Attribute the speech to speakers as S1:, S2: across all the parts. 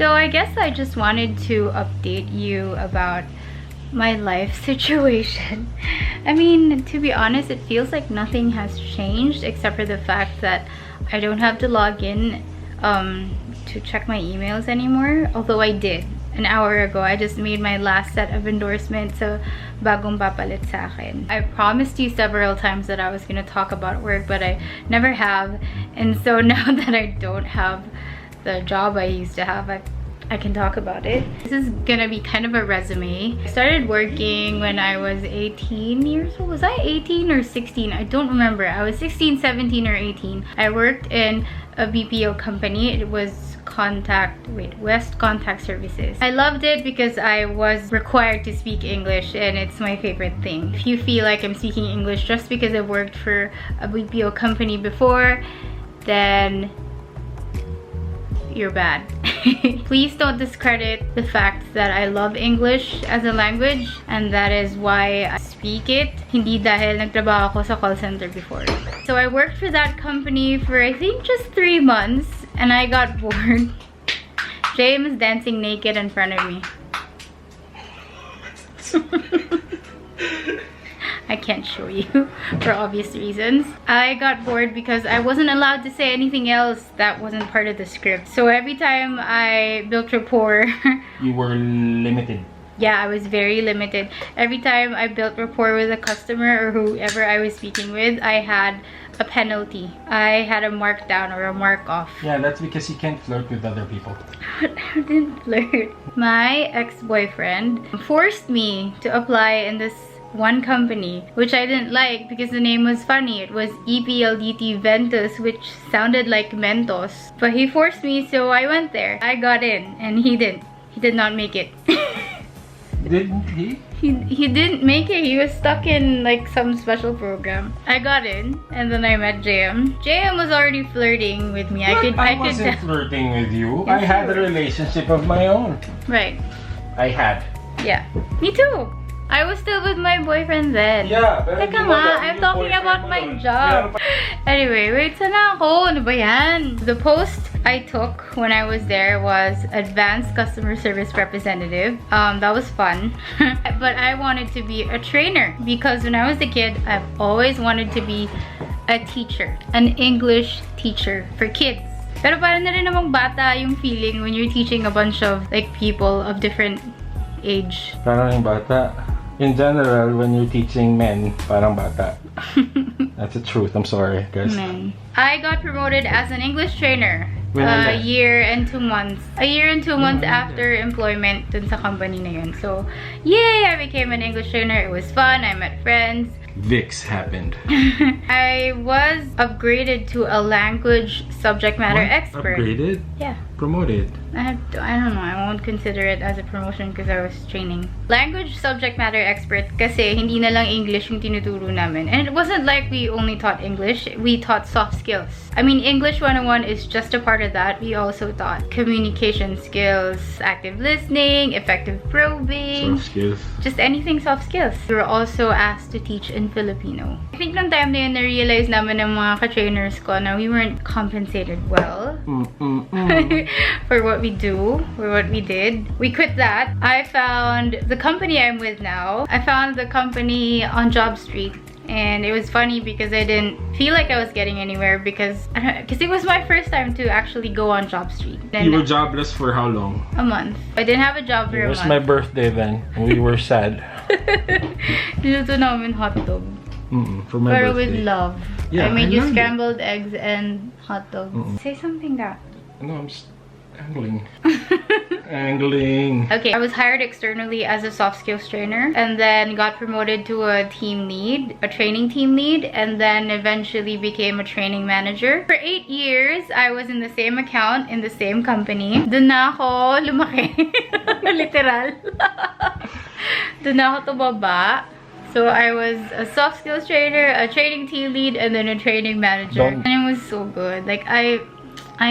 S1: So I guess I just wanted to update you about my life situation. I mean, to be honest, it feels like nothing has changed except for the fact that I don't have to log in to check my emails anymore. Although I did an hour ago. I just made my last set of endorsements sa bagong papalit sa akin. I promised you several times that I was gonna talk about work, but I never have. And so now that I don't have the job I used to have, I can talk about it. This is gonna be kind of a resume. I started working when I was 18 years old. Was I 18 or 16? I don't remember. I was 16, 17, or 18. I worked in a BPO company. It was West Contact Services. I loved it because I was required to speak English, and it's my favorite thing. If you feel like I'm speaking English just because I've worked for a BPO company before, then you're bad. Please don't discredit the fact that I love English as a language, and that is why I speak it. Hindi dahil nagtrabaho ako sa call center before. So I worked for that company for I think just 3 months, and I got bored. James dancing naked in front of me. I can't show you for obvious reasons. I got bored because I wasn't allowed to say anything else that wasn't part of the script. So every time I built rapport,
S2: you were limited.
S1: Yeah, I was very limited. Every time I built rapport with a customer or whoever I was speaking with, I had a penalty. I had a mark down or a mark off.
S2: Yeah, that's because you can't flirt with other people.
S1: I didn't flirt. My ex-boyfriend forced me to apply in this one company, which I didn't like because the name was funny. It was EPLDT Ventus, which sounded like Mentos. But he forced me, so I went there. I got in, and he didn't. He did not make it.
S2: Didn't he?
S1: He didn't make it. He was stuck in like some special program. I got in, and then I met JM. JM was already flirting with me.
S2: What? I wasn't flirting with you. I had a relationship of my own.
S1: Right.
S2: I had.
S1: Yeah. Me too. I was still with my boyfriend then.
S2: Yeah, pero
S1: Teka nga, I'm talking about my job. Anyway, wait, sana ako? Ano ba yan? The post I took when I was there was Advanced Customer Service Representative. That was fun. But I wanted to be a trainer because when I was a kid, I've always wanted to be a teacher. An English teacher for kids. Pero parang na rin namang bata yung feeling when you're teaching a bunch of like people of different age.
S2: Parang bata. In general, when you're teaching men, parang bata. That's the truth. I'm sorry, guys.
S1: Men. I got promoted as an English trainer
S2: a
S1: year and 2 months. A year and 2 months after employment dun sa company na yun. So, yay! I became an English trainer. It was fun. I met friends.
S2: VIX happened.
S1: I was upgraded to a language subject matter expert.
S2: Upgraded?
S1: Yeah.
S2: Promoted?
S1: I don't know. I won't consider it as a promotion because I was training. Language subject matter expert kasi hindi na lang English yung tinuturo namin. And it wasn't like we only taught English. We taught soft skills. I mean, English 101 is just a part of that. We also taught communication skills, active listening, effective probing.
S2: Soft skills.
S1: Just anything soft skills. We were also asked to teach in Filipino. I think nung time na yun, na-realize namin ng mga ka-trainers ko na we weren't compensated well for what we do, for what we did. We quit that. I found the company I'm with now. I found the company on Job Street. And it was funny because I didn't feel like I was getting anywhere because it was my first time to actually go on Job Street. And
S2: you were jobless for how long?
S1: A month. I didn't have a job for a month.
S2: It was my birthday then. We were sad.
S1: Niluto namin hotdog.
S2: For my
S1: Pero
S2: birthday.
S1: with love.
S2: Yeah,
S1: I made you scrambled eggs and hot dogs. Say something, da.
S2: No, I'm just angling. Angling.
S1: Okay, I was hired externally as a soft skills trainer and then got promoted to a team lead, a training team lead, and then eventually became a training manager. For 8 years, I was in the same account in the same company. Doon na ako lumaki. Literal. Doon na ako tumaba. So I was a soft skills trainer, a training team lead, and then a training manager. And it was so good. Like I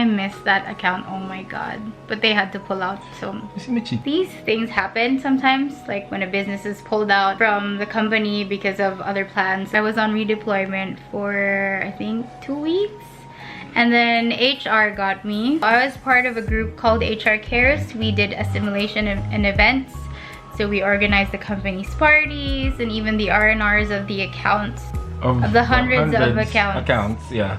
S1: missed that account, oh my god. But they had to pull out, so these things happen sometimes, like when a business is pulled out from the company because of other plans. I was on redeployment for I think 2 weeks, And then HR got me. I was part of a group called HR Cares. We did assimilation and events. So we organized the company's parties and even the R&Rs of the accounts. Of the hundreds of accounts.
S2: Yeah.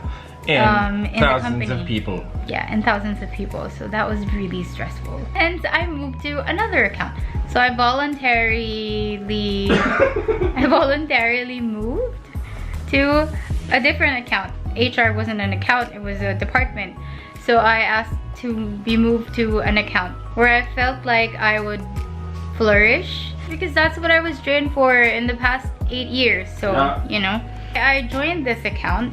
S2: And
S1: in
S2: thousands
S1: the
S2: of people.
S1: Yeah, and thousands of people. So that was really stressful. And I moved to another account. So I voluntarily moved to a different account. HR wasn't an account, it was a department. So I asked to be moved to an account where I felt like I would flourish, because that's what I was trained for in the past 8 years. So, you know, I joined this account.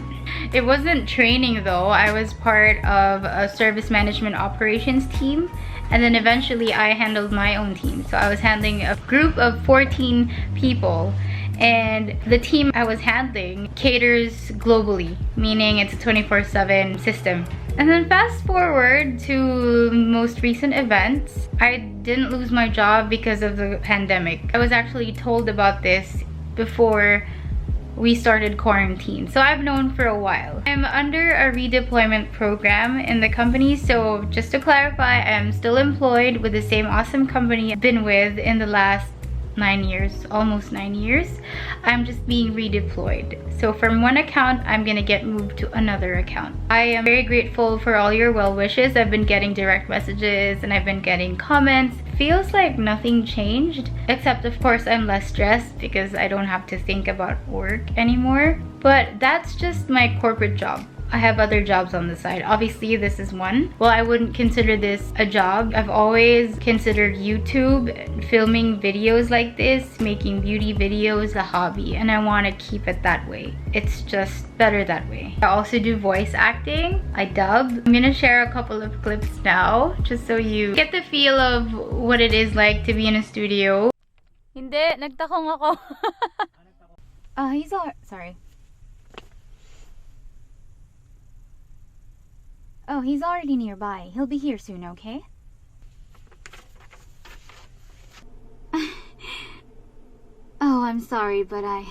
S1: It wasn't training though. I was part of a service management operations team, and then eventually I handled my own team. So I was handling a group of 14 people, and the team I was handling caters globally, meaning it's a 24/7 system. And then fast forward to most recent events, I didn't lose my job because of the pandemic. I was actually told about this before we started quarantine, so I've known for a while. I'm under a redeployment program in the company, so just to clarify, I'm still employed with the same awesome company I've been with in the last 9 years, almost 9 years. I'm just being redeployed. So from one account, I'm gonna get moved to another account. I am very grateful for all your well wishes. I've been getting direct messages and I've been getting comments. Feels like nothing changed, except of course I'm less stressed because I don't have to think about work anymore. But that's just my corporate job. I have other jobs on the side. Obviously, this is one. Well, I wouldn't consider this a job. I've always considered YouTube, filming videos like this, making beauty videos a hobby, and I want to keep it that way. It's just better that way. I also do voice acting. I dub. I'm gonna share a couple of clips now, just so you get the feel of what it is like to be in a studio.
S3: Hindi, nagtakong ako.
S1: He's all sorry.
S3: Oh, he's already nearby. He'll be here soon, okay? Oh, I'm sorry, but I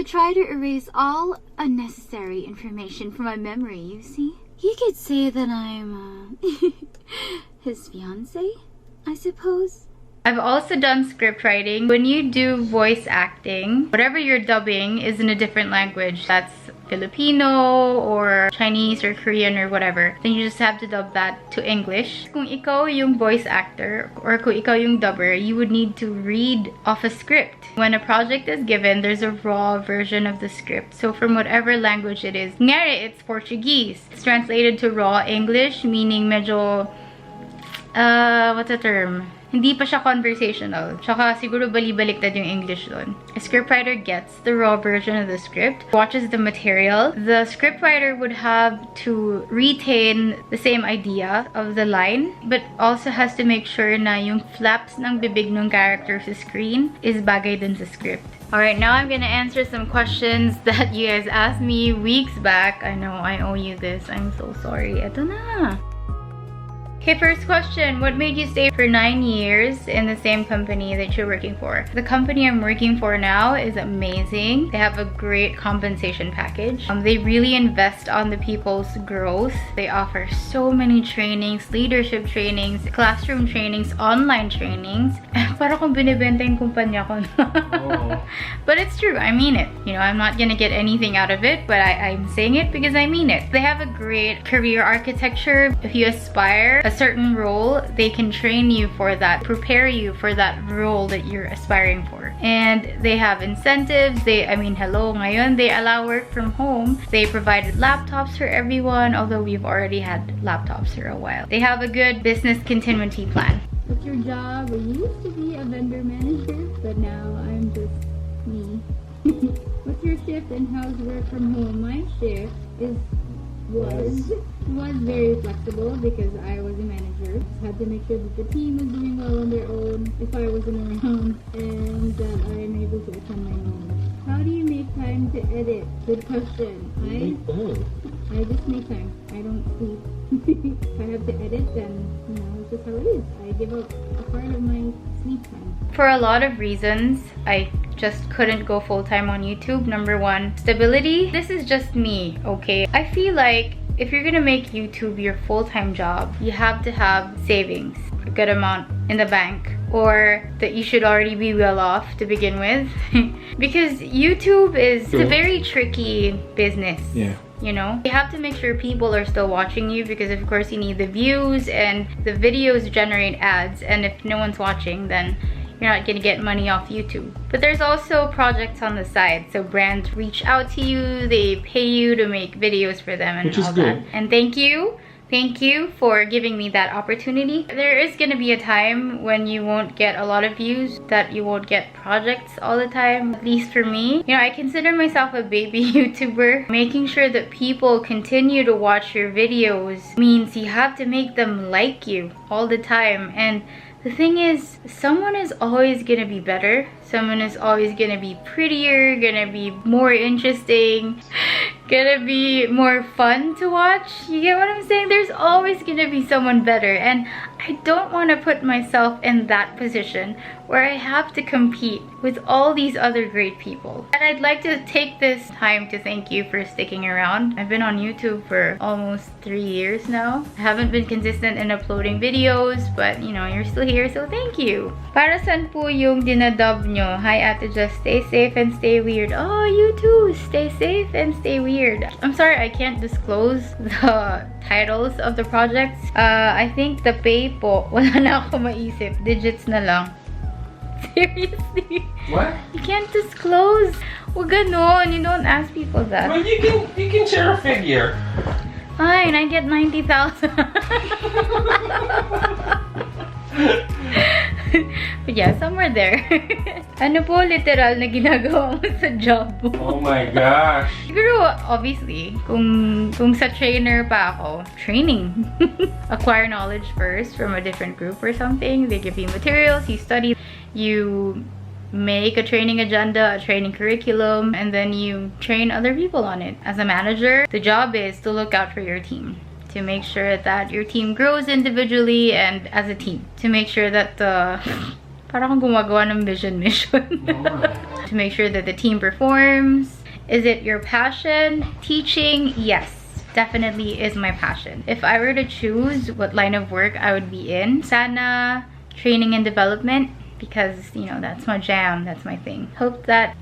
S3: try to erase all unnecessary information from my memory, you see? You could say that I'm, his fiancé, I suppose?
S1: I've also done script writing. When you do voice acting, whatever you're dubbing is in a different language. That's Filipino or Chinese or Korean or whatever. Then you just have to dub that to English. Kung ikaw yung voice actor or kung ikaw yung dubber, you would need to read off a script. When a project is given, there's a raw version of the script. So from whatever language it is. Ngari, it's Portuguese. It's translated to raw English, meaning medyo, what's the term? Hindi pa siya conversational. Tsaka siguro bali-baliktad yung English doon. A scriptwriter gets the raw version of the script, watches the material. The scriptwriter would have to retain the same idea of the line, but also has to make sure na yung flaps ng bibig ng character sa screen is bagay dun sa script. Alright, now I'm gonna answer some questions that you guys asked me weeks back. I know, I owe you this. I'm so sorry. Eto na. Okay, first question. What made you stay for 9 years in the same company that you're working for? The company I'm working for now is amazing. They have a great compensation package. They really invest on the people's growth. They offer so many trainings, leadership trainings, classroom trainings, online trainings. Para kung binibenta yung kumpanya ko. But it's true, I mean it. You know, I'm not gonna get anything out of it, but I'm saying it because I mean it. They have a great career architecture. If you aspire a certain role, they can train you for that, prepare you for that role that you're aspiring for. And they have incentives. Hello, ngayon, they allow work from home. They provided laptops for everyone, although we've already had laptops for a while. They have a good business continuity plan.
S4: What's your job? I used to be a vendor manager, but now I'm just me. What's your shift and how's work from home? My shift was very flexible because I was a manager. Had to make sure that the team was doing well on their own if I wasn't around, and that I am able to attend my meetings. How do you make time to edit? Good question. I just make time. I don't sleep. If I have to edit, then it's just how it is. I give up a part of my sleep time.
S1: For a lot of reasons, I just couldn't go full-time on YouTube. Number one, stability. This is just me, okay? I feel like if you're gonna make YouTube your full-time job, you have to have savings, a good amount in the bank, or that you should already be well off to begin with. Because YouTube is a very tricky business.
S2: Yeah.
S1: You know, you have to make sure people are still watching you, because of course you need the views, and the videos generate ads, and if no one's watching, then you're not gonna get money off YouTube. But there's also projects on the side, so brands reach out to you, they pay you to make videos for them, and
S2: which is
S1: all
S2: good.
S1: that. And thank you for giving me that opportunity. There is gonna be a time when you won't get a lot of views, that you won't get projects all the time, at least for me. You know, I consider myself a baby YouTuber. Making sure that people continue to watch your videos means you have to make them like you all the time. And the thing is, someone is always gonna be better. Someone is always gonna be prettier, gonna be more interesting, gonna be more fun to watch. You get what I'm saying? There's always gonna be someone better, and I don't want to put myself in that position where I have to compete with all these other great people. And I'd like to take this time to thank you for sticking around. I've been on YouTube for almost 3 years now. I haven't been consistent in uploading videos, but you know, you're still here, so thank you. Para saan po yung dinadub nyo? Hi Ate Just, stay safe and stay weird. Oh, you too, stay safe and stay weird. I'm sorry I can't disclose the titles of the projects. I think the pay po, wala na ako maisip. Digits na lang. Seriously?
S2: What?
S1: You can't disclose. Huwag ganon. You don't ask people that.
S2: Well, you can share a figure.
S1: Fine, I get 90,000. But yeah, somewhere there. Ano po literal na ginagawa mo sa job mo?
S2: Oh my gosh.
S1: Siguro, obviously, kung sa trainer pa ako, training. Acquire knowledge first from a different group or something. They give you materials, you study, you make a training agenda, a training curriculum, and then you train other people on it. As a manager, the job is to look out for your team, to make sure that your team grows individually and as a team, to make sure that the parang gumagawa ng mission to make sure that the team performs. Is it your passion? Teaching? Yes, definitely is my passion. If I were to choose what line of work I would be in, sana training and development, because you know, that's my jam, that's my thing. Hope that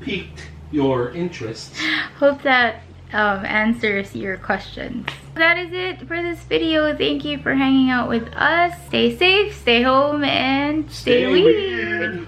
S2: Piqued your interest.
S1: hope that answers your questions. That is it for this video. Thank you for hanging out with us. Stay safe, stay home, and stay weird.